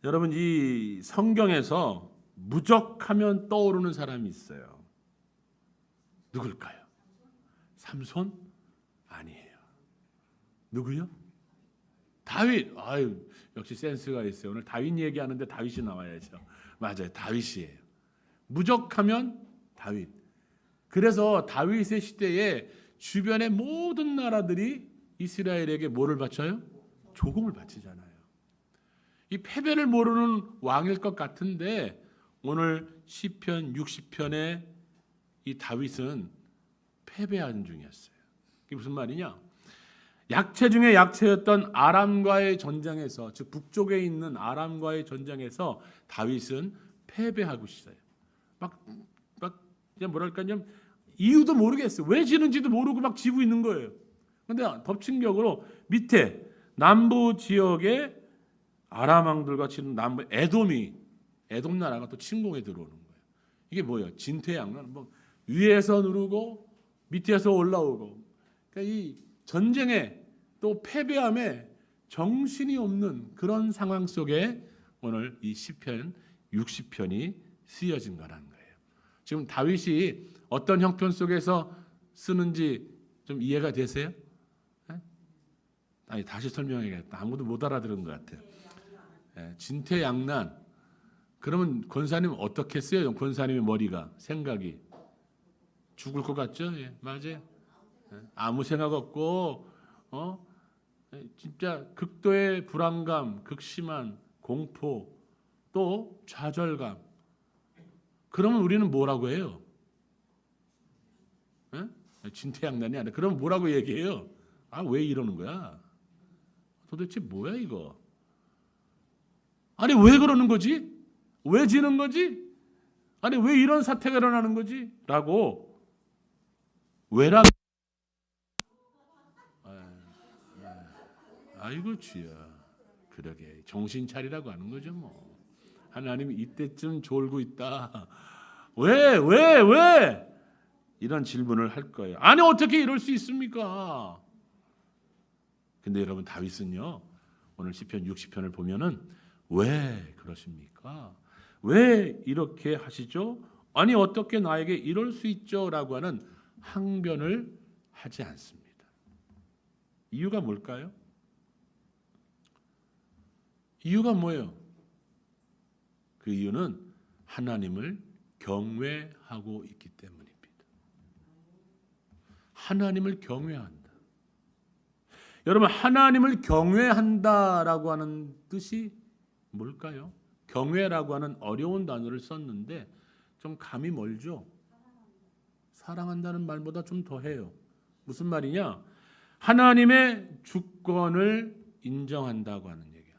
여러분, 이 성경에서 무적하면 떠오르는 사람이 있어요. 누굴까요? 삼손? 아니에요. 누구요? 다윗. 아유, 역시 센스가 있어요. 오늘 다윗 얘기하는데 다윗이 나와야죠. 맞아요. 다윗이에요. 무적하면 다윗. 그래서 다윗의 시대에 주변의 모든 나라들이 이스라엘에게 뭐를 바쳐요? 조공을 바치잖아요. 이 패배를 모르는 왕일 것 같은데 오늘 시편 60편에 이 다윗은 패배한 중이었어요. 이게 무슨 말이냐? 약체 중에 약체였던 아람과의 전쟁에서, 즉 북쪽에 있는 아람과의 전쟁에서 다윗은 패배하고 있어요. 막 그냥 뭐랄까, 그냥 이유도 모르겠어요. 왜 지는지도 모르고 막 지고 있는 거예요. 그런데 덮친격으로 밑에 남부 지역에 아람 왕들과 지금 남부 에돔 나라가 또 침공해 들어오는 거예요. 이게 뭐예요? 진퇴양난. 뭐 위에서 누르고 밑에서 올라오고. 그러니까 이 전쟁에 또 패배함에 정신이 없는 그런 상황 속에 오늘 이 시편 60편이 쓰여진 거라는 거예요. 지금 다윗이 어떤 형편 속에서 쓰는지 좀 이해가 되세요? 아니, 다시 설명해야겠다. 아무도 못 알아들은 것 같아요. 진퇴양난. 그러면 권사님 어떻게 써요? 권사님의 머리가, 생각이 죽을 것 같죠? 예, 맞아요. 아무 생각 없고, 진짜 극도의 불안감, 극심한 공포, 또 좌절감. 그러면 우리는 뭐라고 해요? 진퇴양난이 아니라 그럼 뭐라고 얘기해요? 아, 왜 이러는 거야? 도대체 뭐야 이거? 아니, 왜 그러는 거지? 왜 지는 거지? 아니, 왜 이런 사태가 일어나는 거지? 라고 왜라? 아이고 주야, 그러게 정신 차리라고 하는 거죠 뭐. 하나님이 이때쯤 졸고 있다. 왜? 이런 질문을 할 거예요. 아니, 어떻게 이럴 수 있습니까? 근데 여러분, 다윗은요, 오늘 시편 60편을 보면은 왜 그러십니까? 왜 이렇게 하시죠? 아니, 어떻게 나에게 이럴 수 있죠? 라고 하는 항변을 하지 않습니다. 이유가 뭘까요? 이유가 뭐예요? 그 이유는 하나님을 경외하고 있기 때문입니다. 하나님을 경외한다. 여러분, 하나님을 경외한다라고 하는 뜻이 뭘까요? 경외라고 하는 어려운 단어를 썼는데 좀 감이 멀죠? 사랑한다는 말보다 좀 더해요. 무슨 말이냐? 하나님의 주권을 인정한다고 하는 얘기야.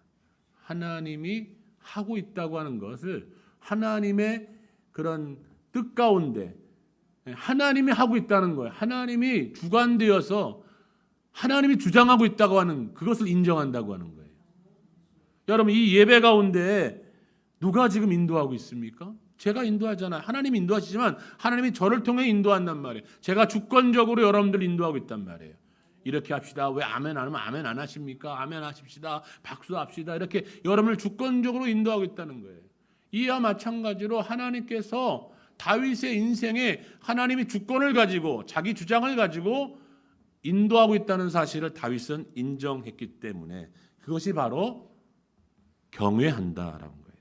하나님이 하고 있다고 하는 것을 하나님의 그런 뜻 가운데 하나님이 하고 있다는 거예요. 하나님이 주관되어서 하나님이 주장하고 있다고 하는 그것을 인정한다고 하는 거예요. 여러분, 이 예배 가운데 누가 지금 인도하고 있습니까? 제가 인도하잖아요. 하나님이 인도하시지만 하나님이 저를 통해 인도한단 말이에요. 제가 주권적으로 여러분들 인도하고 있단 말이에요. 이렇게 합시다. 왜 아멘 안 하면 아멘 안 하십니까? 아멘 하십시다. 박수합시다. 이렇게 여러분을 주권적으로 인도하고 있다는 거예요. 이와 마찬가지로 하나님께서 다윗의 인생에 하나님이 주권을 가지고 자기 주장을 가지고 인도하고 있다는 사실을 다윗은 인정했기 때문에 그것이 바로 경외한다라는 거예요.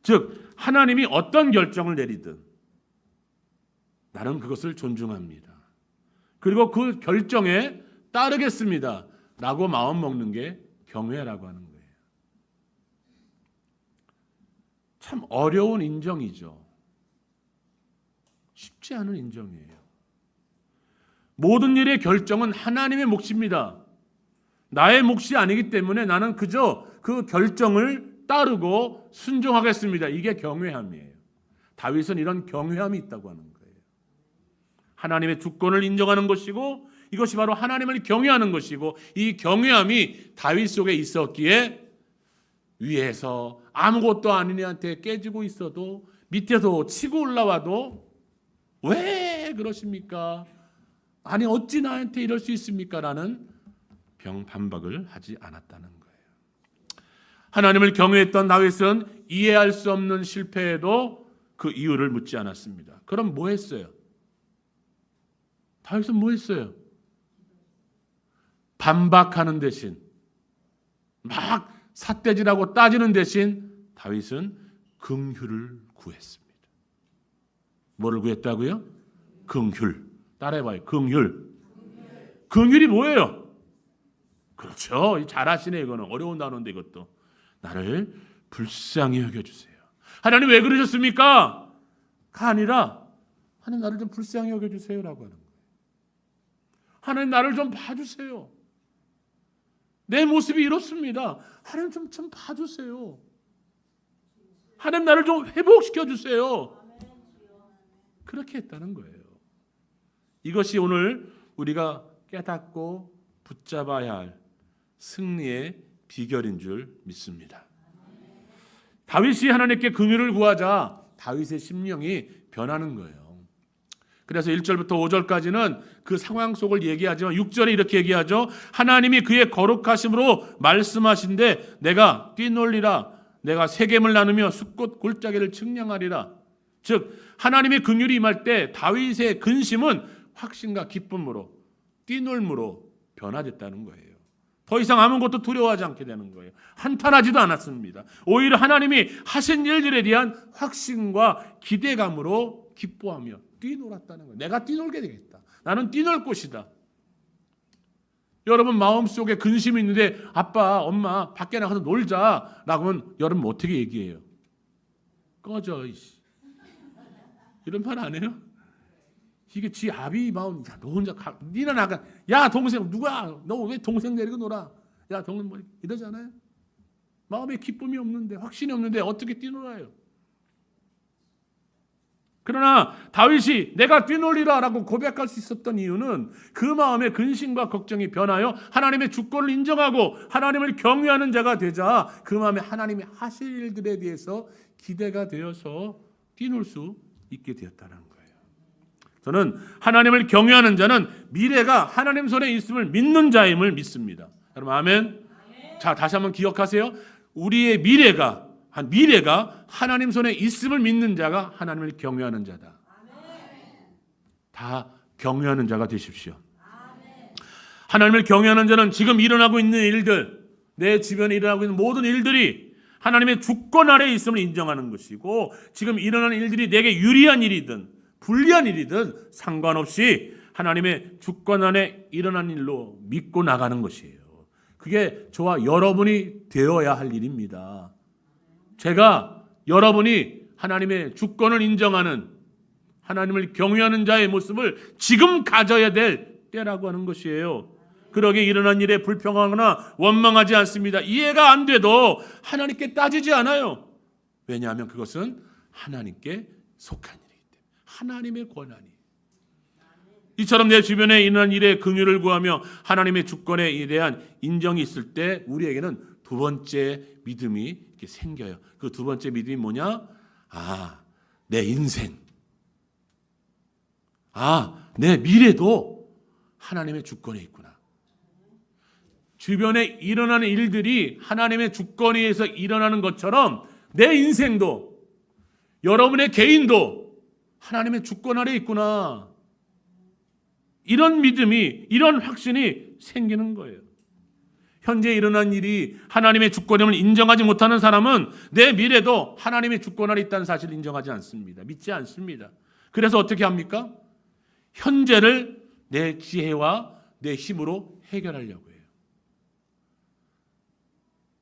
즉 하나님이 어떤 결정을 내리든 나는 그것을 존중합니다. 그리고 그 결정에 따르겠습니다 라고 마음 먹는 게 경외라고 하는 거예요. 참 어려운 인정이죠. 쉽지 않은 인정이에요. 모든 일의 결정은 하나님의 몫입니다. 나의 몫이 아니기 때문에 나는 그저 그 결정을 따르고 순종하겠습니다. 이게 경외함이에요. 다윗은 이런 경외함이 있다고 하는 거예요. 하나님의 주권을 인정하는 것이고 이것이 바로 하나님을 경외하는 것이고 이 경외함이 다윗 속에 있었기에 위에서 아무것도 아닌 애한테 깨지고 있어도 밑에서 치고 올라와도 왜 그러십니까? 아니 어찌 나한테 이럴 수 있습니까? 라는 반박을 하지 않았다는 거예요. 하나님을 경외했던 다윗은 이해할 수 없는 실패에도 그 이유를 묻지 않았습니다. 그럼 뭐 했어요? 다윗은 뭐 했어요? 반박하는 대신, 막 삿대질하고 따지는 대신 다윗은 긍휼을 구했습니다. 뭐를 구했다고요? 긍휼. 따라해봐요. 긍휼. 긍휼이 뭐예요? 그렇죠. 잘하시네. 이거는 어려운 단어인데 이것도. 나를 불쌍히 여겨주세요. 하나님 왜 그러셨습니까? 가 아니라 하나님 나를 좀 불쌍히 여겨주세요라고 하는 거예요. 하나님 나를 좀 봐주세요. 내 모습이 이렇습니다. 하나님 좀 봐주세요. 하나님 나를 좀 회복시켜주세요. 그렇게 했다는 거예요. 이것이 오늘 우리가 깨닫고 붙잡아야 할 승리의 비결인 줄 믿습니다. 다윗이 하나님께 긍휼을 구하자 다윗의 심령이 변하는 거예요. 그래서 1절부터 5절까지는 그 상황 속을 얘기하지만 6절에 이렇게 얘기하죠. 하나님이 그의 거룩하심으로 말씀하신데 내가 뛰놀리라. 내가 세겜을 나누며 숫꽃 골짜기를 측량하리라. 즉 하나님의 긍휼이 임할 때 다윗의 근심은 확신과 기쁨으로 뛰놀므로 변화됐다는 거예요. 더 이상 아무것도 두려워하지 않게 되는 거예요. 한탄하지도 않았습니다. 오히려 하나님이 하신 일들에 대한 확신과 기대감으로 기뻐하며 뛰놀았다는 거예요. 내가 뛰놀게 되겠다. 나는 뛰놀 곳이다. 여러분 마음속에 근심이 있는데 아빠, 엄마 밖에 나가서 놀자라고 하면 여러분 어떻게 얘기해요? 꺼져. 이런 말 안 해요? 이게 지 아비 마음. 야, 너 혼자 가. 니는 나가. 야 동생 누가? 너 왜 동생 데리고 놀아? 야 동생 뭐 이러잖아요. 마음에 기쁨이 없는데 확신이 없는데 어떻게 뛰놀아요? 그러나 다윗이 내가 뛰놀리라라고 고백할 수 있었던 이유는 그 마음의 근심과 걱정이 변하여 하나님의 주권을 인정하고 하나님을 경외하는 자가 되자 그 마음에 하나님이 하실 일들에 대해서 기대가 되어서 뛰놀 수 있게 되었다는 거예요. 저는 하나님을 경외하는 자는 미래가 하나님 손에 있음을 믿는 자임을 믿습니다. 여러분 아멘. 자, 다시 한번 기억하세요. 우리의 미래가 하나님 손에 있음을 믿는 자가 하나님을 경외하는 자다. 다 경외하는 자가 되십시오. 하나님을 경외하는 자는 지금 일어나고 있는 일들, 내 주변에 일어나고 있는 모든 일들이 하나님의 주권 아래에 있음을 인정하는 것이고 지금 일어나는 일들이 내게 유리한 일이든 불리한 일이든 상관없이 하나님의 주권 안에 일어난 일로 믿고 나가는 것이에요. 그게 저와 여러분이 되어야 할 일입니다. 제가 여러분이 하나님의 주권을 인정하는 하나님을 경외하는 자의 모습을 지금 가져야 될 때라고 하는 것이에요. 그러기에 일어난 일에 불평하거나 원망하지 않습니다. 이해가 안 돼도 하나님께 따지지 않아요. 왜냐하면 그것은 하나님께 속한 일이기 때문에 하나님의 권한이. 이처럼 내 주변에 일어난 일에 긍휼을 구하며 하나님의 주권에 대한 인정이 있을 때 우리에게는 두 번째 믿음이 이렇게 생겨요. 그 두 번째 믿음이 뭐냐? 내 인생, 내 미래도 하나님의 주권에 있구나. 주변에 일어나는 일들이 하나님의 주권에 의해서 일어나는 것처럼 내 인생도 여러분의 개인도 하나님의 주권 아래 있구나. 이런 믿음이, 이런 확신이 생기는 거예요. 현재 일어난 일이 하나님의 주권임을 인정하지 못하는 사람은 내 미래도 하나님의 주권 아래 있다는 사실을 인정하지 않습니다. 믿지 않습니다. 그래서 어떻게 합니까? 현재를 내 지혜와 내 힘으로 해결하려고 해요.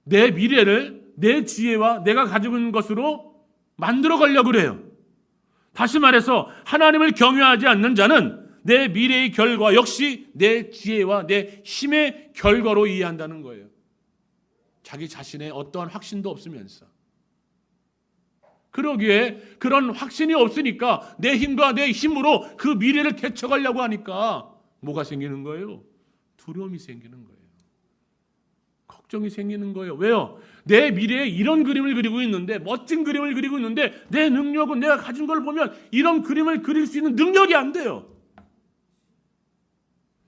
내 미래를 내 지혜와 내가 가지고 있는 것으로 만들어 가려고 그래요. 다시 말해서 하나님을 경외하지 않는 자는 내 미래의 결과 역시 내 지혜와 내 힘의 결과로 이해한다는 거예요. 자기 자신의 어떠한 확신도 없으면서. 그러기에 그런 확신이 없으니까 내 힘과 내 힘으로 그 미래를 개척하려고 하니까 뭐가 생기는 거예요? 두려움이 생기는 거예요. 걱정이 생기는 거예요. 왜요? 내 미래에 이런 그림을 그리고 있는데, 멋진 그림을 그리고 있는데 내 능력은 내가 가진 걸 보면 이런 그림을 그릴 수 있는 능력이 안 돼요.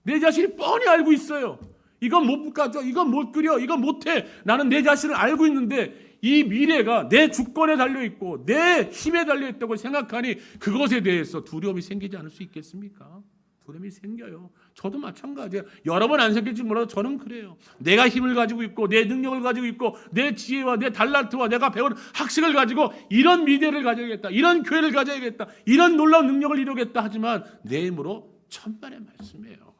내 자신이 뻔히 알고 있어요. 이건 못 가져. 이건 못 그려. 이건 못해. 나는 내 자신을 알고 있는데 이 미래가 내 주권에 달려있고 내 힘에 달려있다고 생각하니 그것에 대해서 두려움이 생기지 않을 수 있겠습니까? 두려움이 생겨요. 저도 마찬가지예요. 여러 번 안 생길지 몰라도 저는 그래요. 내가 힘을 가지고 있고 내 능력을 가지고 있고 내 지혜와 내 달란트와 내가 배운 학식을 가지고 이런 미래를 가져야겠다. 이런 교회를 가져야겠다. 이런 놀라운 능력을 이루겠다 하지만 내 힘으로 천만의 말씀이에요.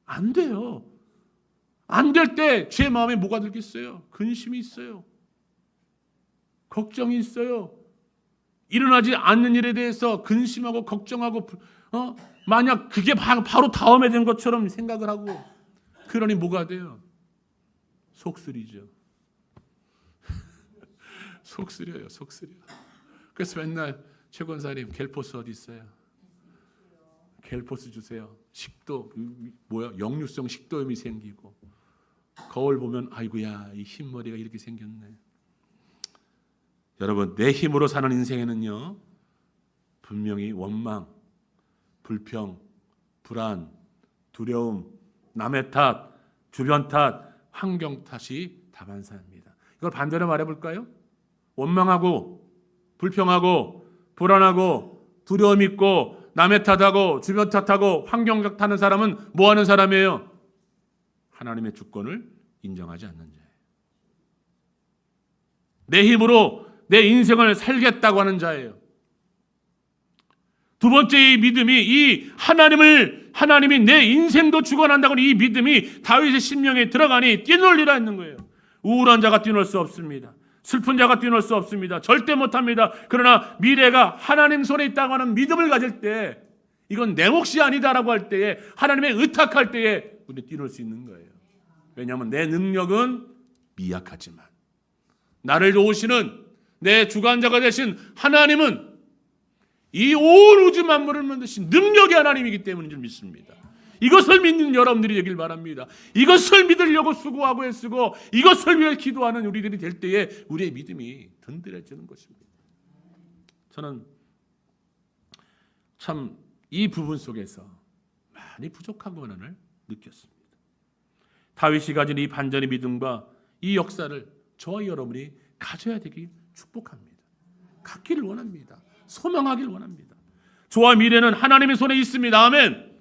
안 돼요. 안 될 때 제 마음에 뭐가 들겠어요? 근심이 있어요. 걱정이 있어요. 일어나지 않는 일에 대해서 근심하고 걱정하고 만약 그게 바로 다음에 된 것처럼 생각을 하고 그러니 뭐가 돼요? 속쓰리죠. 속쓰려요. 속쓰려. 그래서 맨날 최 권사님 겔포스 어디 있어요? 겔포스 주세요. 식도 역류성 식도염이 생기고 거울 보면 아이고야 이 흰머리가 이렇게 생겼네. 여러분 내 힘으로 사는 인생에는요 분명히 원망, 불평, 불안, 두려움, 남의 탓, 주변 탓, 환경 탓이 다반사입니다. 이걸 반대로 말해볼까요? 원망하고 불평하고 불안하고 두려움 있고 남의 탓하고 주변 탓하고 환경 탓하는 사람은 뭐 하는 사람이에요? 하나님의 주권을 인정하지 않는 자예요. 내 힘으로 내 인생을 살겠다고 하는 자예요. 두 번째 이 믿음이 이 하나님이 내 인생도 주관한다고 이 믿음이 다윗의 심령에 들어가니 뛰놀리라 했는 거예요. 우울한 자가 뛰놀 수 없습니다. 슬픈 자가 뛰놀 수 없습니다. 절대 못합니다. 그러나 미래가 하나님 손에 있다고 하는 믿음을 가질 때 이건 내 몫이 아니다라고 할 때에 하나님의 의탁할 때에 우리는 뛰놀 수 있는 거예요. 왜냐하면 내 능력은 미약하지만 나를 도우시는 내 주관자가 되신 하나님은 이 온 우주 만물을 만드신 능력의 하나님이기 때문인 줄 믿습니다. 이것을 믿는 여러분들이 되길 바랍니다. 이것을 믿으려고 수고하고 애쓰고 이것을 위해 기도하는 우리들이 될 때에 우리의 믿음이 든든해지는 것입니다. 저는 참 이 부분 속에서 많이 부족한 고난을 느꼈습니다. 다윗이 가진 이 반전의 믿음과 이 역사를 저와 여러분이 가져야 되길 축복합니다. 갖기를 원합니다. 소망하길 원합니다. 저와 미래는 하나님의 손에 있습니다. 아멘.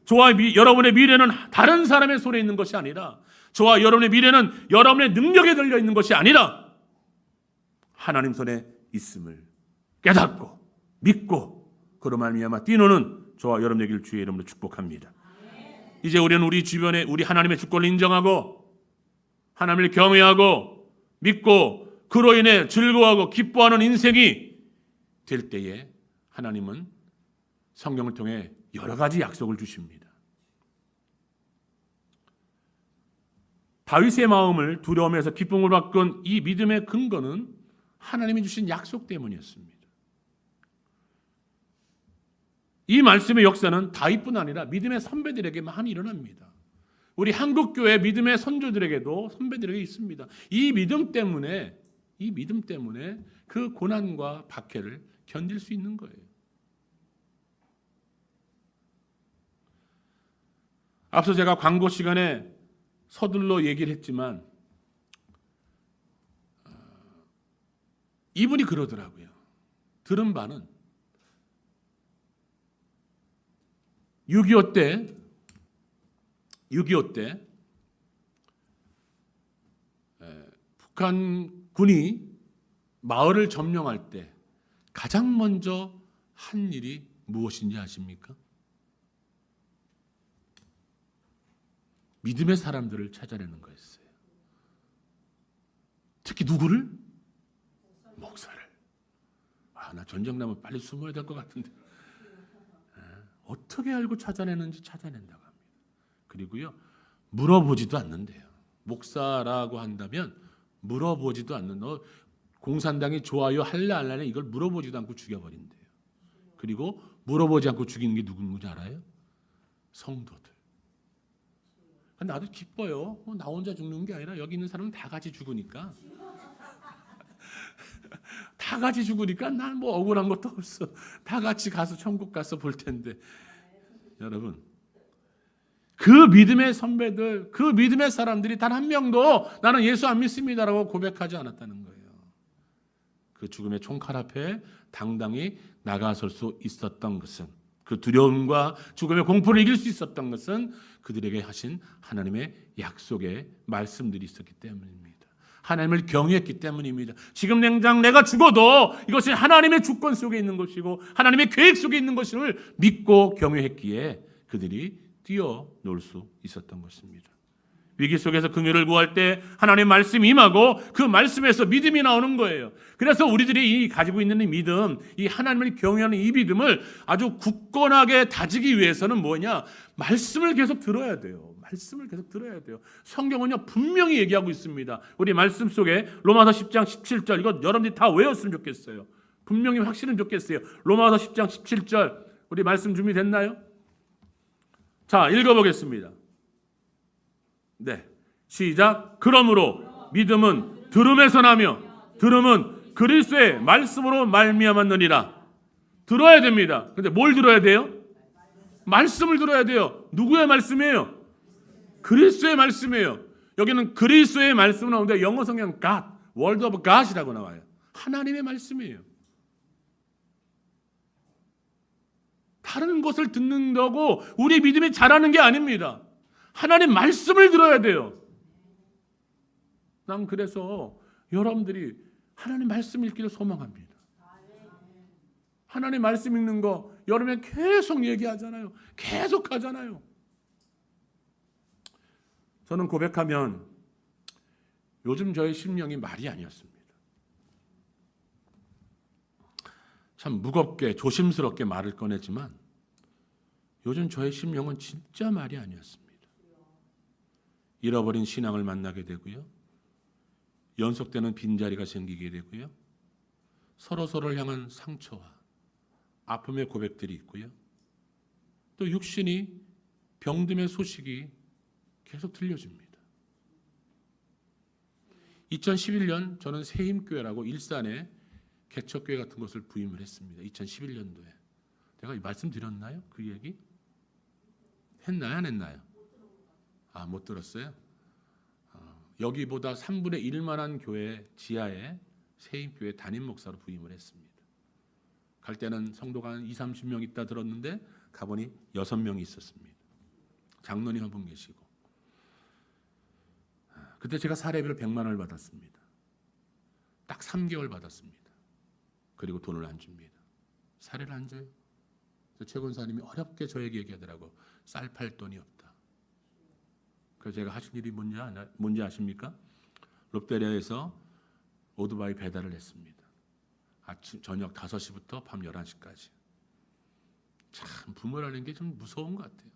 저와 여러분의 미래는 다른 사람의 손에 있는 것이 아니라 저와 여러분의 미래는 여러분의 능력에 달려 있는 것이 아니라 하나님 손에 있음을 깨닫고 믿고 그로 말미암아 뛰노는 저와 여러분의 길 주의 이름으로 축복합니다. 이제 우리는 우리 주변에 우리 하나님의 주권을 인정하고 하나님을 경외하고 믿고 그로 인해 즐거워하고 기뻐하는 인생이 될 때에 하나님은 성경을 통해 여러 가지 약속을 주십니다. 다윗의 마음을 두려움에서 기쁨으로 바꾼 이 믿음의 근거는 하나님이 주신 약속 때문이었습니다. 이 말씀의 역사는 다윗뿐 아니라 믿음의 선배들에게만 일어납니다. 우리 한국교회 믿음의 선조들에게도 선배들에게 있습니다. 이 믿음 때문에 그 고난과 박해를 견딜 수 있는 거예요. 앞서 제가 광고 시간에 서둘러 얘기를 했지만 이분이 그러더라고요. 들은 바는 6.25 때 북한군이 마을을 점령할 때 가장 먼저 한 일이 무엇인지 아십니까? 믿음의 사람들을 찾아내는 거였어요. 특히 누구를? 목사를. 나 전쟁 나면 빨리 숨어야 될 것 같은데. 어떻게 알고 찾아내는지 찾아낸다고 합니다. 그리고요, 물어보지도 않는데요. 목사라고 한다면 물어보지도 않는 공산당이 좋아요 할래 안 할래 이걸 물어보지도 않고 죽여버린대요. 그리고 물어보지 않고 죽이는 게 누군지 알아요? 성도들. 나도 기뻐요. 나 혼자 죽는 게 아니라 여기 있는 사람은 다 같이 죽으니까. 다 같이 죽으니까 난 뭐 억울한 것도 없어. 다 같이 가서 천국 가서 볼 텐데. 여러분, 그 믿음의 선배들, 그 믿음의 사람들이 단 한 명도 나는 예수 안 믿습니다라고 고백하지 않았다는 거예요. 그 죽음의 총칼 앞에 당당히 나가설 수 있었던 것은, 그 두려움과 죽음의 공포를 이길 수 있었던 것은 그들에게 하신 하나님의 약속의 말씀들이 있었기 때문입니다. 하나님을 경외했기 때문입니다. 지금 당장 내가 죽어도 이것이 하나님의 주권 속에 있는 것이고 하나님의 계획 속에 있는 것을 믿고 경외했기에 그들이 뛰어놀 수 있었던 것입니다. 위기 속에서 긍휼을 구할 때 하나님의 말씀이 임하고 그 말씀에서 믿음이 나오는 거예요. 그래서 우리들이 가지고 있는 이 믿음, 이 하나님을 경외하는 이 믿음을 아주 굳건하게 다지기 위해서는 뭐냐? 말씀을 계속 들어야 돼요. 말씀을 계속 들어야 돼요. 성경은요 분명히 얘기하고 있습니다. 우리 말씀 속에 로마서 10장 17절, 이거 여러분들이 다 외웠으면 좋겠어요. 분명히 확신은 좋겠어요. 로마서 10장 17절, 우리 말씀 준비됐나요? 자, 읽어보겠습니다. 네, 시작. 그러므로 믿음은 들음에서 나며 들음은 그리스도의 말씀으로 말미암았느니라. 들어야 됩니다. 근데 뭘 들어야 돼요? 말씀을 들어야 돼요. 누구의 말씀이에요? 그리스도의 말씀이에요. 여기는 그리스도의 말씀 나오는데 영어 성경 God, Word of God이라고 나와요. 하나님의 말씀이에요. 다른 것을 듣는다고 우리 믿음이 자라는 게 아닙니다. 하나님 말씀을 들어야 돼요. 난 그래서 여러분들이 하나님 말씀 읽기를 소망합니다. 하나님 말씀 읽는 거 여름에 계속 얘기하잖아요. 계속 하잖아요. 저는 고백하면 요즘 저의 심령이 말이 아니었습니다. 참 무겁게 조심스럽게 말을 꺼내지만 요즘 저의 심령은 진짜 말이 아니었습니다. 잃어버린 신앙을 만나게 되고요. 연속되는 빈자리가 생기게 되고요. 서로서로를 향한 상처와 아픔의 고백들이 있고요. 또 육신이 병듦의 소식이 계속 들려집니다. 2011년 저는 새힘교회라고 일산에 개척교회 같은 것을 부임을 했습니다. 2011년도에. 제가 말씀드렸나요? 그 얘기? 했나요? 안 했나요? 아, 못 들었어요? 여기보다 3분의 1만한 교회 지하에 새힘교회 담임 목사로 부임을 했습니다. 갈 때는 성도가 한 20, 30명 있다 들었는데 가보니 6명이 있었습니다. 장로님 한 분 계시고. 그때 제가 사례비를 100만 원을 받았습니다. 딱 3개월 받았습니다. 그리고 돈을 안 줍니다. 사례를 안 줘요. 최 권사님이 어렵게 저에게 얘기하더라고. 쌀 팔 돈이 없다. 그래서 제가 하신 일이 뭔지 아십니까? 롯데리아에서 오토바이 배달을 했습니다. 아침 저녁 5시부터 밤 11시까지. 참 부모라는 게 좀 무서운 것 같아요.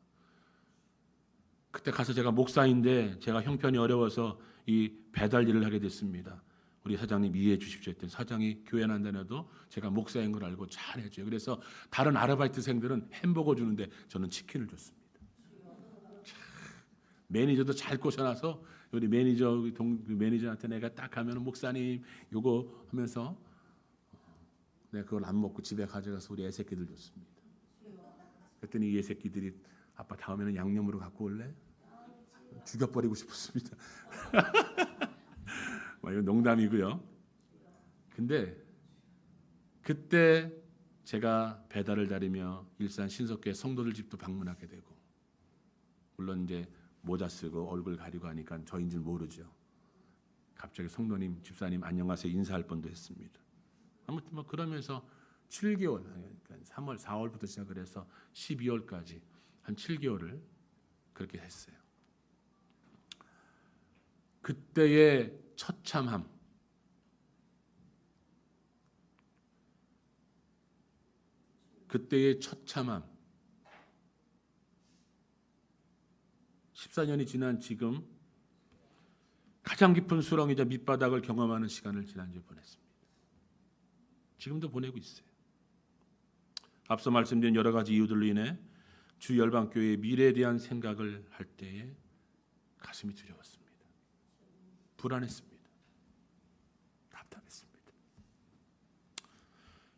그때 가서 제가 목사인데 제가 형편이 어려워서 이 배달 일을 하게 됐습니다. 우리 사장님 이해해 주십시오 했더니 사장이 교회 안 다녀도 제가 목사인 걸 알고 잘 해줘요. 그래서 다른 아르바이트생들은 햄버거 주는데 저는 치킨을 줬습니다. 매니저도 잘 꼬셔놔서 우리 매니저한테 내가 딱 가면 목사님 요거 하면서 내가 그걸 안 먹고 집에 가져가서 우리 애새끼들 줬습니다. 그랬더니 이 애새끼들이 아빠 다음에는 양념으로 갖고 올래? 죽여버리고 싶었습니다. 이건 농담이고요. 근데 그때 제가 배달을 다니며 일산 신석교회 성도들 집도 방문하게 되고, 물론 이제 모자 쓰고 얼굴 가리고 하니까 저인 줄 모르죠. 갑자기 성도님, 집사님 안녕하세요 인사할 뻔도 했습니다. 아무튼 그러면서 7개월, 그러니까 3월, 4월부터 시작을 해서 12월까지 한 7개월을 그렇게 했어요. 그때의 처참함, 그때의 처참함, 14년이 지난 지금 가장 깊은 수렁이자 밑바닥을 경험하는 시간을 지난주에 보냈습니다. 지금도 보내고 있어요. 앞서 말씀드린 여러 가지 이유들로 인해 주 열방교회의 미래에 대한 생각을 할 때에 가슴이 두려웠습니다. 불안했습니다. 답답했습니다.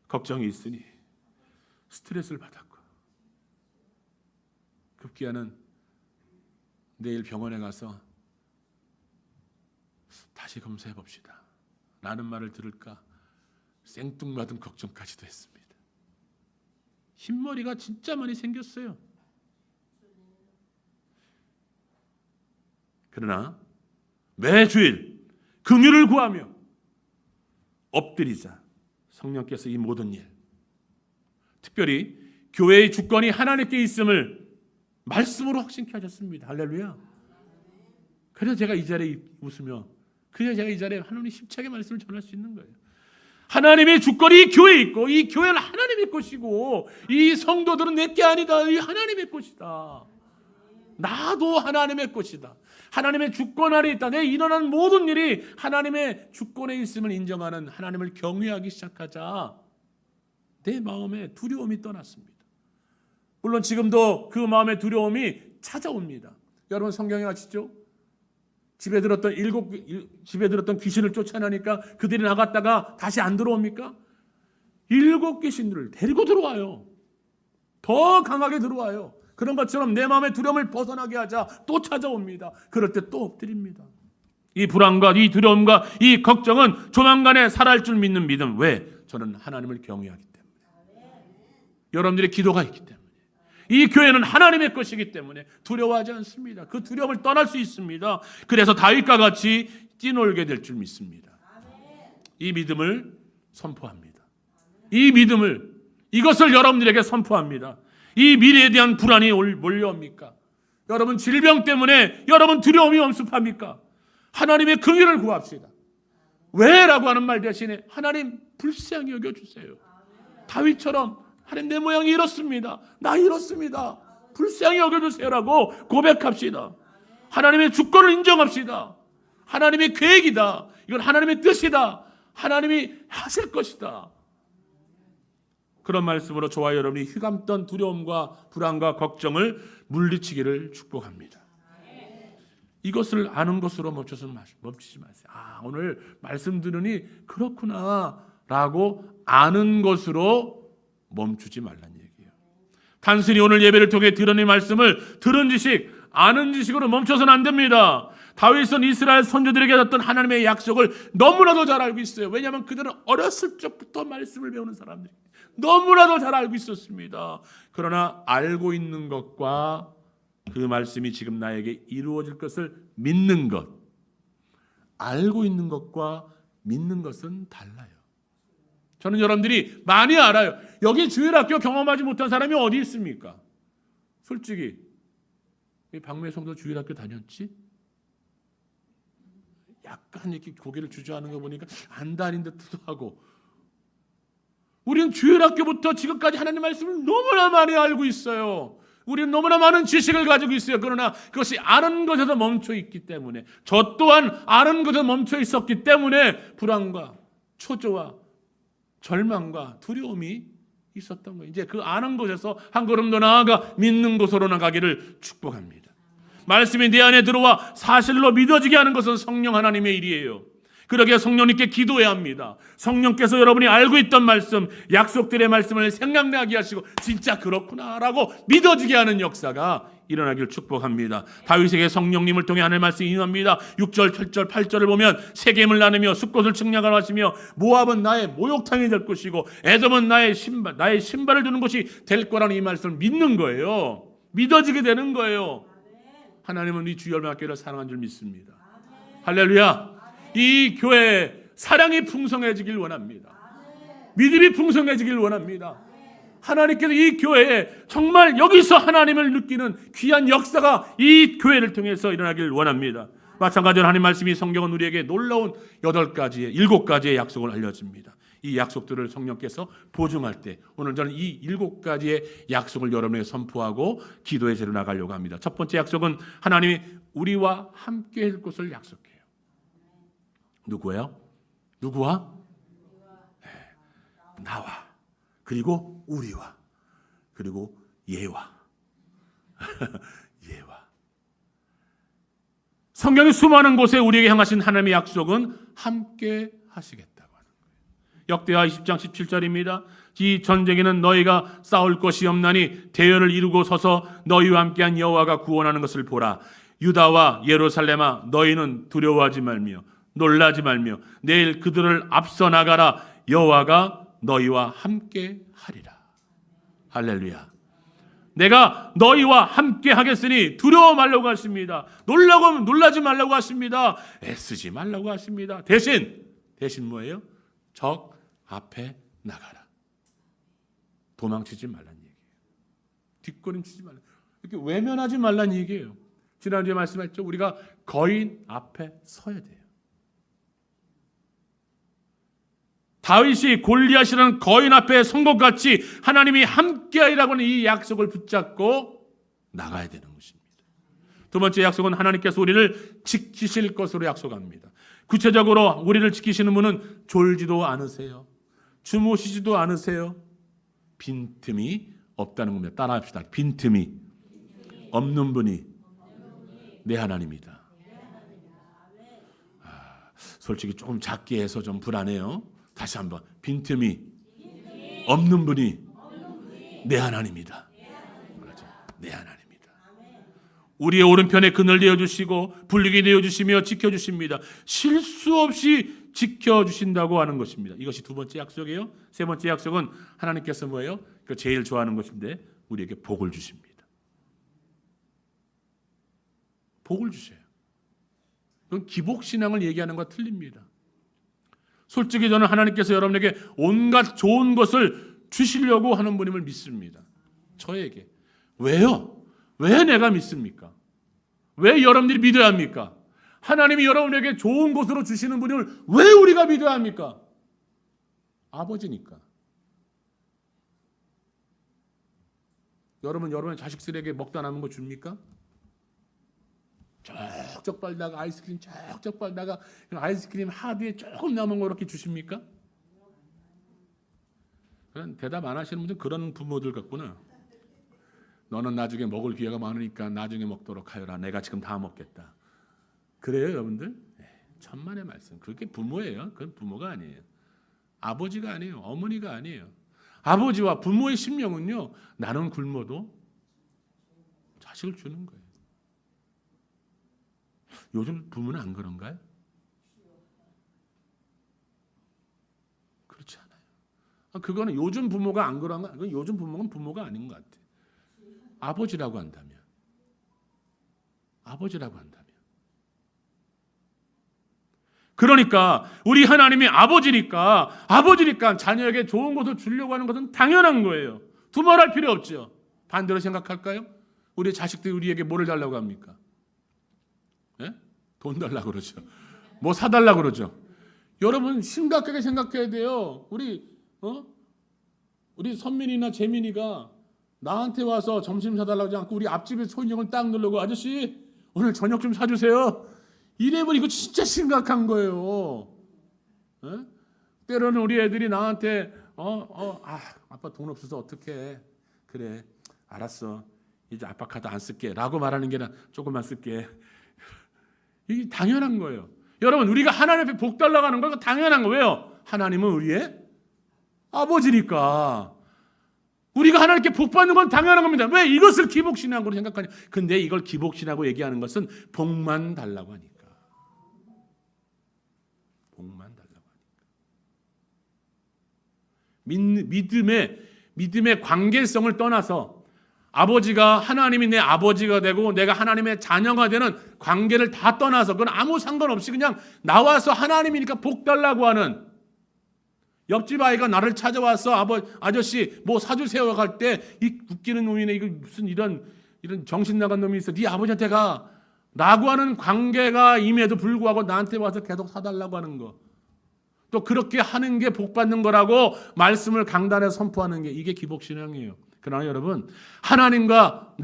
걱정이 있으니 스트레스를 받았고, 급기야는 내일 병원에 가서 다시 검사해 봅시다 라는 말을 들을까 생뚱맞은 걱정까지도 했습니다. 흰머리가 진짜 많이 생겼어요. 그러나 매주일 긍휼을 구하며 엎드리자 성령께서 이 모든 일, 특별히 교회의 주권이 하나님께 있음을 말씀으로 확신케 하셨습니다. 할렐루야. 그래서 제가 이 자리에 웃으며, 그래서 제가 이 자리에 하나님의 힘차게 말씀을 전할 수 있는 거예요. 하나님의 주권이 이 교회에 있고, 이 교회는 하나님의 것이고, 이 성도들은 내게 아니다. 이 하나님의 것이다. 나도 하나님의 것이다. 하나님의 주권 아래 있다. 내 일어난 모든 일이 하나님의 주권에 있음을 인정하는, 하나님을 경외하기 시작하자 내 마음에 두려움이 떠났습니다. 물론 지금도 그 마음의 두려움이 찾아옵니다. 여러분 성경에 아시죠? 집에 들었던 귀신을 쫓아내니까 그들이 나갔다가 다시 안 들어옵니까? 7 귀신들을 데리고 들어와요. 더 강하게 들어와요. 그런 것처럼 내 마음의 두려움을 벗어나게 하자 또 찾아옵니다. 그럴 때 또 엎드립니다. 이 불안과 이 두려움과 이 걱정은 조만간에 사라질 줄 믿는 믿음. 왜? 저는 하나님을 경외하기 때문에. 여러분들의 기도가 있기 때문에. 이 교회는 하나님의 것이기 때문에 두려워하지 않습니다. 그 두려움을 떠날 수 있습니다. 그래서 다윗과 같이 뛰놀게 될 줄 믿습니다. 이 믿음을 선포합니다. 이 믿음을, 이것을 여러분들에게 선포합니다. 이 미래에 대한 불안이 몰려옵니까? 여러분 질병 때문에 여러분 두려움이 엄습합니까? 하나님의 긍휼을 구합시다. 왜라고 하는 말 대신에 하나님 불쌍히 여겨주세요. 다윗처럼 하나님 내 모양이 이렇습니다. 나 이렇습니다. 불쌍히 여겨주세요라고 고백합시다. 하나님의 주권을 인정합시다. 하나님의 계획이다. 이건 하나님의 뜻이다. 하나님이 하실 것이다. 그런 말씀으로 저와 여러분이 휘감던 두려움과 불안과 걱정을 물리치기를 축복합니다. 이것을 아는 것으로 멈추지 마세요. 오늘 말씀 들으니 그렇구나 라고 아는 것으로 멈추지 말란 얘기예요. 단순히 오늘 예배를 통해 들은 이 말씀을 들은 지식, 아는 지식으로 멈춰서는 안 됩니다. 다윗은 이스라엘 선조들에게 줬던 하나님의 약속을 너무나도 잘 알고 있어요. 왜냐하면 그들은 어렸을 적부터 말씀을 배우는 사람들이 너무나도 잘 알고 있었습니다. 그러나 알고 있는 것과 그 말씀이 지금 나에게 이루어질 것을 믿는 것, 알고 있는 것과 믿는 것은 달라요. 저는 여러분들이 많이 알아요. 여기 주일학교 경험하지 못한 사람이 어디 있습니까? 솔직히 박매 성도 주일학교 다녔지? 약간 이렇게 고개를 주저하는 거 보니까 안 다닌 듯도 하고, 우리는 주일학교부터 지금까지 하나님 말씀을 너무나 많이 알고 있어요. 우리는 너무나 많은 지식을 가지고 있어요. 그러나 그것이 아는 것에서 멈춰 있기 때문에, 저 또한 아는 것에서 멈춰 있었기 때문에 불안과 초조와 절망과 두려움이 있었던 거예요. 이제 그 아는 것에서 한 걸음 더 나아가 믿는 곳으로 나가기를 축복합니다. 말씀이 내 안에 들어와 사실로 믿어지게 하는 것은 성령 하나님의 일이에요. 그러기에 성령님께 기도해야 합니다. 성령께서 여러분이 알고 있던 말씀, 약속들의 말씀을 생각나게 하시고 진짜 그렇구나라고 믿어지게 하는 역사가 일어나기를 축복합니다. 다윗에게 성령님을 통해 하나님의 말씀이 임합니다. 6절, 7절, 8절을 보면 세겜을 나누며 숫곳을 측량하라 하시며 모압은 나의 목욕탕이 될 것이고 에돔은 나의 신발을 두는 곳이 될 거라는 이 말씀을 믿는 거예요. 믿어지게 되는 거예요. 하나님은 이 주 열방학교를 사랑한 줄 믿습니다. 할렐루야. 이 교회에 사랑이 풍성해지길 원합니다. 믿음이 풍성해지길 원합니다. 하나님께서 이 교회에 정말 여기서 하나님을 느끼는 귀한 역사가 이 교회를 통해서 일어나길 원합니다. 마찬가지로 하나님 말씀이 성경은 우리에게 놀라운 7가지의 약속을 알려줍니다. 이 약속들을 성령께서 보증할 때 오늘 저는 이 7가지의 약속을 여러분에게 선포하고 기도의 제로 나가려고 합니다. 첫 번째 약속은 하나님이 우리와 함께 할 것을 약속해요. 누구예요? 누구와? 네. 나와, 그리고 우리와, 그리고 얘와. 얘와. 성경의 수많은 곳에 우리에게 향하신 하나님의 약속은 함께 하시겠다고 하는 거예요. 역대하 20장 17절입니다. 이 전쟁에는 너희가 싸울 것이 없나니 대열을 이루고 서서 너희와 함께한 여호와가 구원하는 것을 보라. 유다와 예루살렘아 너희는 두려워하지 말며 놀라지 말며 내일 그들을 앞서 나가라. 여호와가 너희와 함께 하리라. 할렐루야. 내가 너희와 함께 하겠으니 두려워 말라고 하십니다. 놀라고 하면 놀라지 말라고 하십니다. 애쓰지 말라고 하십니다. 대신 뭐예요? 적 앞에 나가라. 도망치지 말라는 얘기예요. 뒷걸음치지 말라. 이렇게 외면하지 말라는 얘기예요. 지난주에 말씀했죠. 우리가 거인 앞에 서야 돼요. 다윗이 골리앗이라는 거인 앞에 선 것 같이 하나님이 함께하리라고 하는 이 약속을 붙잡고 나가야 되는 것입니다. 두 번째 약속은 하나님께서 우리를 지키실 것으로 약속합니다. 구체적으로 우리를 지키시는 분은 졸지도 않으세요. 주무시지도 않으세요. 빈틈이 없다는 겁니다. 따라합시다. 빈틈이 없는 분이 내 하나님이다. 솔직히 조금 작게 해서 좀 불안해요. 다시 한번. 빈틈이 없는 분이 내 하나님이다. 그렇죠. 내 하나님이다. 우리의 오른편에 그늘 내어주시고 불리게 내어주시며 지켜주십니다. 실수 없이 지켜주신다고 하는 것입니다. 이것이 두 번째 약속이에요. 세 번째 약속은 하나님께서 뭐예요? 그 제일 좋아하는 것인데 우리에게 복을 주십니다. 복을 주셔요. 그건 기복신앙을 얘기하는 것과 틀립니다. 솔직히 저는 하나님께서 여러분에게 온갖 좋은 것을 주시려고 하는 분임을 믿습니다. 저에게. 왜요? 왜 내가 믿습니까? 왜 여러분들이 믿어야 합니까? 하나님이 여러분에게 좋은 것으로 주시는 분임을 왜 우리가 믿어야 합니까? 아버지니까. 여러분의 자식들에게 먹다 남은 거 줍니까? 쩍쩍 빨다가 아이스크림 쩍쩍 빨다가 아이스크림 하드에 조금 남은 거 이렇게 주십니까? 그런 대답 안 하시는 분들 그런 부모들 같구나. 너는 나중에 먹을 기회가 많으니까 나중에 먹도록 하여라. 내가 지금 다 먹겠다. 그래요, 여러분들? 천만의 말씀. 그게 부모예요. 그건 부모가 아니에요. 아버지가 아니에요. 어머니가 아니에요. 아버지와 부모의 심령은요. 나는 굶어도 자식을 주는 거예요. 요즘 부모는 안 그런가요? 그렇지 않아요. 그거는 요즘 부모가 안 그런가? 그건 요즘 부모는 부모가 아닌 것 같아요. 아버지라고 한다면. 그러니까 우리 하나님이 아버지니까 자녀에게 좋은 것을 주려고 하는 것은 당연한 거예요. 두말할 필요 없죠. 반대로 생각할까요? 우리 자식들이 우리에게 뭐를 달라고 합니까? 네? 돈 달라고 그러죠. 뭐 사달라고 그러죠. 여러분 심각하게 생각해야 돼요. 우리 선민이나 재민이가 나한테 와서 점심 사달라고 하지 않고 우리 앞집에 손님을 딱 누르고 아저씨 오늘 저녁 좀 사주세요. 이래버리면 이거 진짜 심각한 거예요. 네? 때로는 우리 애들이 나한테 아빠 돈 없어서 어떡해. 그래 알았어. 이제 아빠 카드 안 쓸게 라고 말하는 게 아니라 조금만 쓸게. 이게 당연한 거예요. 여러분 우리가 하나님 앞에 복 달라고 하는 건 당연한 거예요. 왜요? 하나님은 우리의 아버지니까. 우리가 하나님께 복 받는 건 당연한 겁니다. 왜 이것을 기복신앙으로 생각하냐. 근데 이걸 기복신앙으로 얘기하는 것은 복만 달라고 하니까. 복만 달라고 하니까. 믿음의 관계성을 떠나서 아버지가 하나님이 내 아버지가 되고 내가 하나님의 자녀가 되는 관계를 다 떠나서 그건 아무 상관없이 그냥 나와서 하나님이니까 복 달라고 하는 옆집 아이가 나를 찾아와서 아저씨 뭐 사주세요 할 때 이 웃기는 놈이네 이거 무슨 이런 정신 나간 놈이 있어 네 아버지한테 가 라고 하는 관계가 임에도 불구하고 나한테 와서 계속 사달라고 하는 거 또 그렇게 하는 게 복 받는 거라고 말씀을 강단에 선포하는 게 이게 기복신앙이에요. 그러나 여러분 하나님과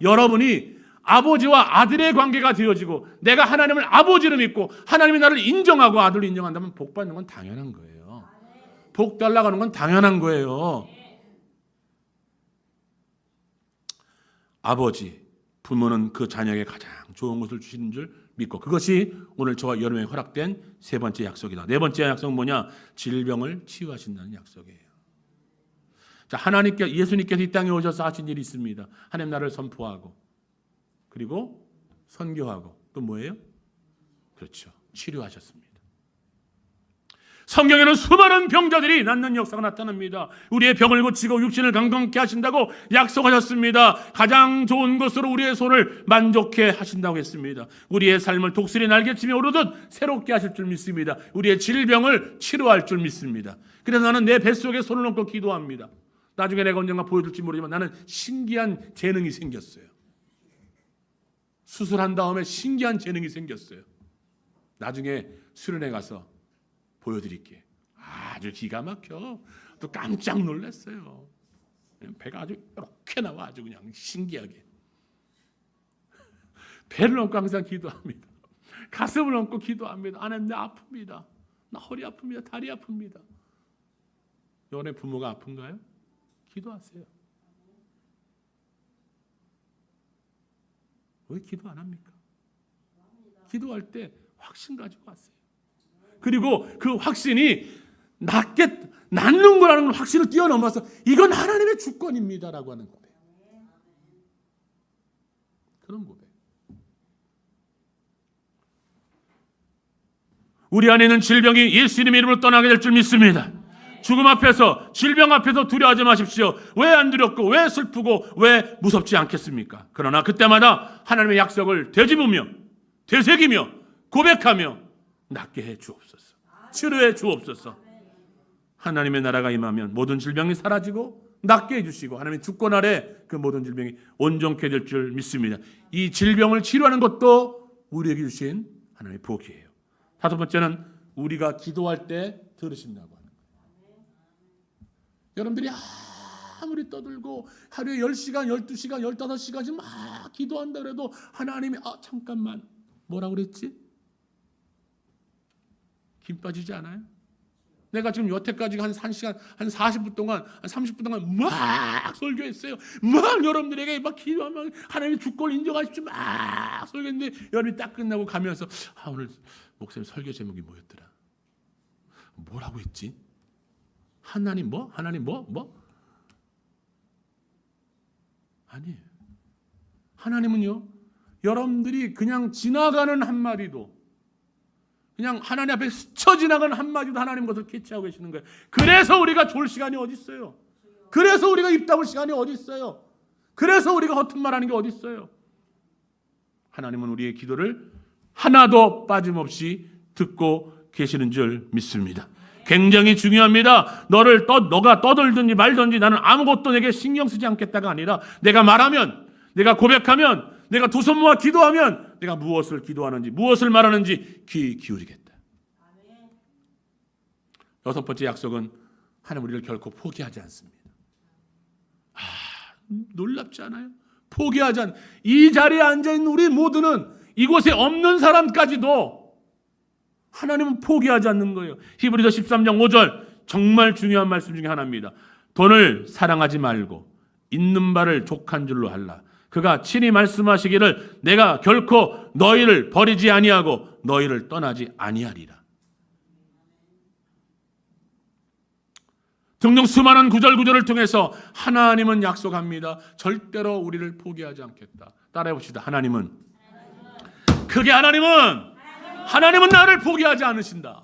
여러분이 아버지와 아들의 관계가 되어지고 내가 하나님을 아버지로 믿고 하나님이 나를 인정하고 아들로 인정한다면 복 받는 건 당연한 거예요. 복 달라고 하는 건 당연한 거예요. 아버지, 부모는 그 자녀에게 가장 좋은 것을 주시는 줄 믿고 그것이 오늘 저와 여러분에게 허락된 세 번째 약속이다. 네 번째 약속은 뭐냐? 질병을 치유하신다는 약속이에요. 자, 예수님께서 이 땅에 오셔서 하신 일이 있습니다. 하나님 나라를 선포하고 그리고 선교하고 또 뭐예요? 그렇죠. 치료하셨습니다. 성경에는 수많은 병자들이 낫는 역사가 나타납니다. 우리의 병을 고치고 육신을 강건케 하신다고 약속하셨습니다. 가장 좋은 것으로 우리의 손을 만족해 하신다고 했습니다. 우리의 삶을 독수리 날개치며 오르듯 새롭게 하실 줄 믿습니다. 우리의 질병을 치료할 줄 믿습니다. 그래서 나는 내 뱃속에 손을 얹고 기도합니다. 나중에 내가 언젠가 보여줄지 모르지만 나는 신기한 재능이 생겼어요. 수술한 다음에 신기한 재능이 생겼어요. 나중에 수련회 가서 보여드릴게. 아주 기가 막혀. 또 깜짝 놀랐어요. 배가 아주 이렇게 나와. 아주 그냥 신기하게. 배를 얹고 항상 기도합니다. 가슴을 얹고 기도합니다. 하나님, 나 아픕니다. 나 허리 아픕니다. 다리 아픕니다. 여러분의 부모가 아픈가요? 기도하세요. 왜 기도 안 합니까? 기도할 때 확신 가지고 왔어요. 그리고 그 확신이 낫는 거라는 걸 확신을 뛰어넘어서 이건 하나님의 주권입니다라고 하는 고백. 그런 고백. 우리 안에 있는 질병이 예수님의 이름으로 떠나게 될 줄 믿습니다. 죽음 앞에서, 질병 앞에서 두려워하지 마십시오. 왜 안 두렵고 왜 슬프고 왜 무섭지 않겠습니까? 그러나 그때마다 하나님의 약속을 되짚으며 되새기며 고백하며 낫게 해 주옵소서. 치료해 주옵소서. 하나님의 나라가 임하면 모든 질병이 사라지고 낫게 해주시고 하나님의 주권 아래 그 모든 질병이 온전케 될 줄 믿습니다. 이 질병을 치료하는 것도 우리에게 주신 하나님의 복이에요. 다섯 번째는 우리가 기도할 때 들으신다고 하는 거예요. 여러분들이 아무리 떠들고 하루에 10시간, 12시간, 15시간씩 막 기도한다 그래도 하나님이 잠깐만 뭐라고 그랬지? 김 빠지지 않아요? 내가 지금 여태까지 한 1시간, 한 40분 동안, 한 30분 동안 막 설교했어요. 막 여러분들에게 막 기도하면 하나님의 주권을 인정하십시오. 막 설교했는데 여러분이 딱 끝나고 가면서 오늘 목사님 설교 제목이 뭐였더라? 뭐라고 했지? 하나님 뭐? 하나님 뭐? 아니에요. 하나님은요, 여러분들이 그냥 지나가는 한마디도 그냥 하나님 앞에 스쳐 지나가는 한마디도 하나님 것을 캐치하고 계시는 거예요. 그래서 우리가 졸 시간이 어디 있어요? 그래서 우리가 입 다물 시간이 어디 있어요? 그래서 우리가 허튼 말하는 게 어디 있어요? 하나님은 우리의 기도를 하나도 빠짐없이 듣고 계시는 줄 믿습니다. 굉장히 중요합니다. 너가 떠들든지 말든지 나는 아무것도 내게 신경 쓰지 않겠다가 아니라 내가 말하면, 내가 고백하면, 내가 두 손 모아 기도하면 내가 무엇을 기도하는지 무엇을 말하는지 귀 기울이겠다. 여섯 번째 약속은 하나님 우리를 결코 포기하지 않습니다. 놀랍지 않아요? 포기하지 않. 이 자리에 앉아있는 우리 모두는 이곳에 없는 사람까지도 하나님은 포기하지 않는 거예요. 히브리서 13장 5절 정말 중요한 말씀 중에 하나입니다. 돈을 사랑하지 말고 있는 바를 족한 줄로 할라. 그가 친히 말씀하시기를 내가 결코 너희를 버리지 아니하고 너희를 떠나지 아니하리라. 등등 수많은 구절을 통해서 하나님은 약속합니다. 절대로 우리를 포기하지 않겠다. 따라해 봅시다. 하나님은 하나님은 나를 포기하지 않으신다.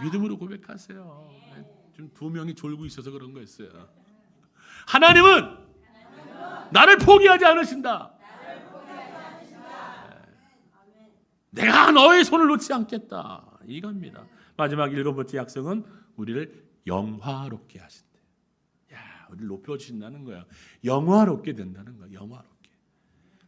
믿음으로 고백하세요. 지금 두 명이 졸고 있어서 그런 거였어요. 하나님은 나를 포기하지 않으신다. 내가 너의 손을 놓지 않겠다. 이겁니다. 마지막 일곱 번째 약속은 우리를 영화롭게 하신다. 우리를 높여주신다는 거야. 영화롭게 된다는 거야. 영화롭게.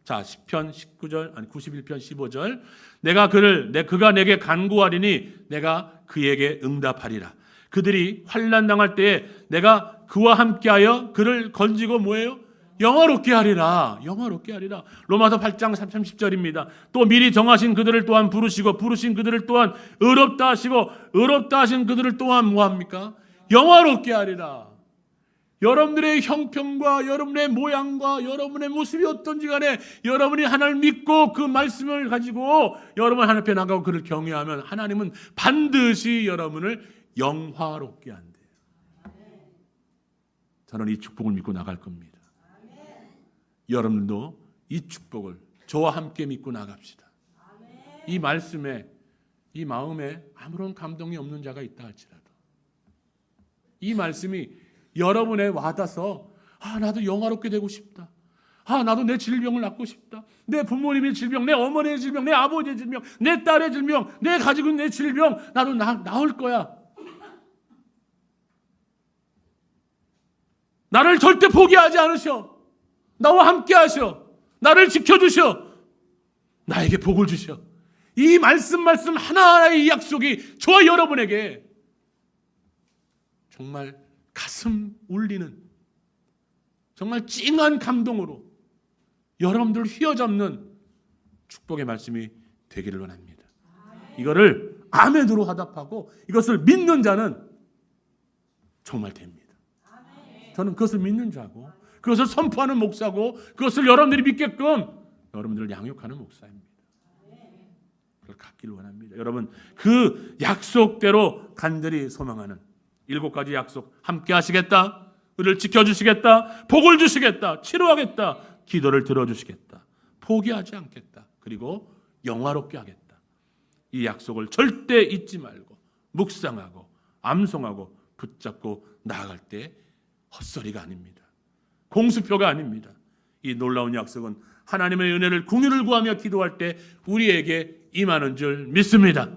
자, 10편 19절, 91편 15절. 그가 내게 간구하리니 내가 그에게 응답하리라. 그들이 환난 당할 때에 내가 그와 함께하여 그를 건지고 뭐예요? 영화롭게 하리라. 영화롭게 하리라. 로마서 8장 30절입니다. 또 미리 정하신 그들을 또한 부르시고 부르신 그들을 또한 의롭다 하시고 의롭다 하신 그들을 또한 뭐합니까? 영화롭게 하리라. 여러분들의 형편과 여러분의 모양과 여러분의 모습이 어떤지 간에 여러분이 하나님을 믿고 그 말씀을 가지고 여러분 하나님 앞에 나가고 그를 경외하면 하나님은 반드시 여러분을 영화롭게 한대요. 저는 이 축복을 믿고 나갈 겁니다. 여러분도 이 축복을 저와 함께 믿고 나갑시다. 이 말씀에, 이 마음에 아무런 감동이 없는 자가 있다 할지라도 이 말씀이 여러분의 와닿아서 나도 영화롭게 되고 싶다. 나도 내 질병을 낫고 싶다. 내 부모님의 질병, 내 어머니의 질병, 내 아버지의 질병, 내 딸의 질병, 내 가지고 있는 내 질병 나도 나을 거야. 나를 절대 포기하지 않으셔. 나와 함께 하셔. 나를 지켜주셔. 나에게 복을 주셔. 이 말씀 하나하나의 이 약속이 저와 여러분에게 정말 가슴 울리는 정말 찡한 감동으로 여러분들 휘어잡는 축복의 말씀이 되기를 원합니다. 이거를 아멘으로 화답하고 이것을 믿는 자는 정말 됩니다. 저는 그것을 믿는 자고 그것을 선포하는 목사고 그것을 여러분들이 믿게끔 여러분들을 양육하는 목사입니다. 그걸 갖기를 원합니다. 여러분 그 약속대로 간절히 소망하는 7가지 약속 함께 하시겠다. 우리를 지켜주시겠다. 복을 주시겠다. 치료하겠다. 기도를 들어주시겠다. 포기하지 않겠다. 그리고 영화롭게 하겠다. 이 약속을 절대 잊지 말고 묵상하고 암송하고 붙잡고 나아갈 때 헛소리가 아닙니다. 공수표가 아닙니다. 이 놀라운 약속은 하나님의 은혜를 긍휼을 구하며 기도할 때 우리에게 임하는 줄 믿습니다.